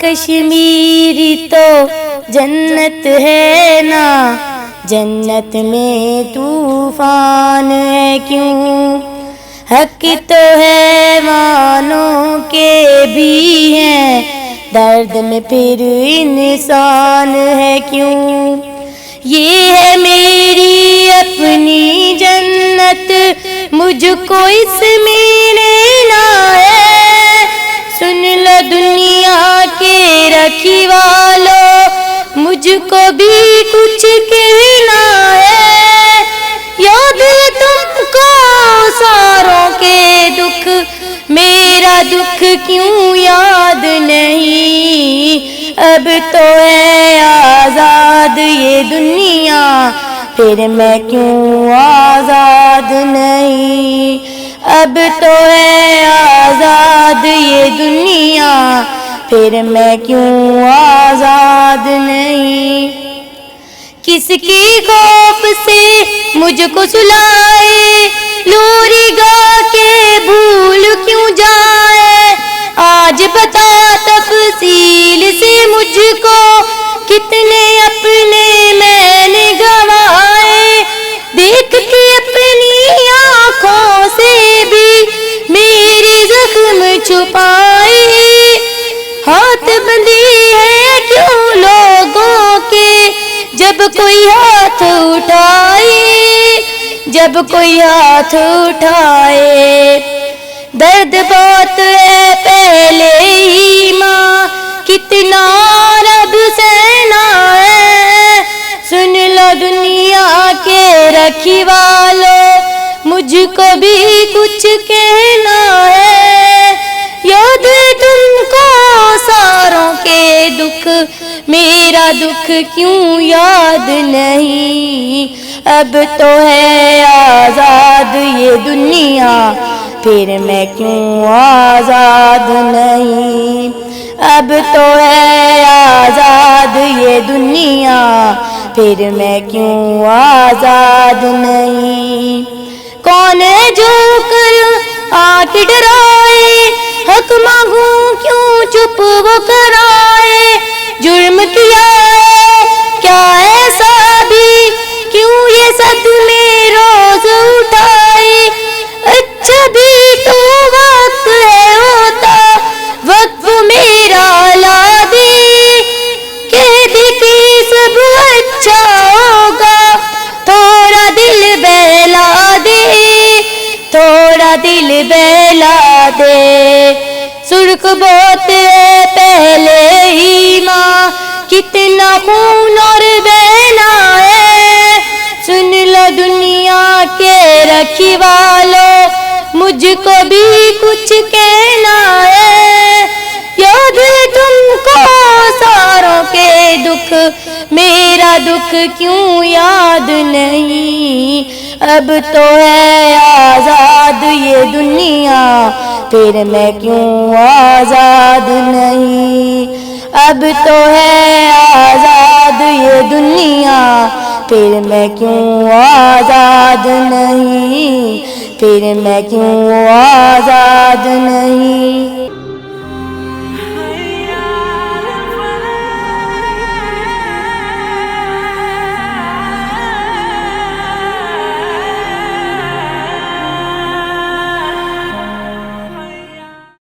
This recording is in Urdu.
کشمیری تو جنت ہے نا، جنت میں طوفان ہے کیوں؟ حق تو ہے مانوں کے بھی ہیں، درد میں پھر انسان ہے کیوں؟ یہ ہے میری اپنی جنت، مجھ کو اس میں لینا ہے۔ سن لو دنیا کے رکھی والو، مجھ کو بھی کچھ کہنا ہے۔ یاد ہے تم کو ساروں کے دکھ، میرا دکھ کیوں یاد نہیں؟ اب تو ہے آزاد یہ دنیا، پھر میں کیوں آزاد نہیں؟ اب تو ہے آزاد یہ دنیا، پھر میں کیوں آزاد نہیں؟ کس کی خوف سے مجھ کو سلائے، لوری گا کے بھول کیوں جائے؟ آج بتا تفصیل سے مجھ کو، کتنے اپنے میں نے گنوائے؟ دیکھ کے اپنی آنکھوں سے بھی میرے زخم چھپائے۔ ہاتھ بندھی ہے کیوں لوگوں کے، جب کوئی ہاتھ اٹھائے، جب کوئی ہاتھ اٹھائے۔ درد بہت ہے پہلے ہی ماں، کتنا رب سہنا ہے۔ سن لو دنیا کے رکھی والو، مجھ کو بھی کچھ کہنا ہے۔ یاد ہے تم کو ساروں کے دکھ، میرا دکھ کیوں یاد نہیں؟ اب تو ہے آزاد یہ دنیا، پھر میں کیوں آزاد نہیں؟ اب تو ہے آزاد یہ دنیا، پھر میں کیوں آزاد نہیں؟ کون ہے جو کر آ کے ڈرائے، حق مانگوں کیوں چپ وہ کرائے؟ جرم کیا ہے کیا ایسا بھی، کیوں یہ صدمے روز اٹھائے؟ اچھا بھی تو وقت ہے ہوتا، وقت میرا لا دے، کہہ دے کہ سب اچھا ہوگا، تھوڑا دل بہلا دے، تھوڑا دل بہلا دے۔ سرخ بہت ہے پہلے ہی ماں، کتنا خون اور بہنا ہے۔ سن لو دنیا کے رکھی والو، مجھ کو بھی کچھ کہنا ہے۔ یاد ہے تم کو ساروں کے دکھ، میرا دکھ کیوں یاد نہیں؟ اب تو ہے آزاد یہ دنیا، پھر میں کیوں آزاد نہیں؟ اب تو ہے آزاد یہ دنیا، پھر میں کیوں آزاد نہیں؟ پھر میں کیوں آزاد نہیں؟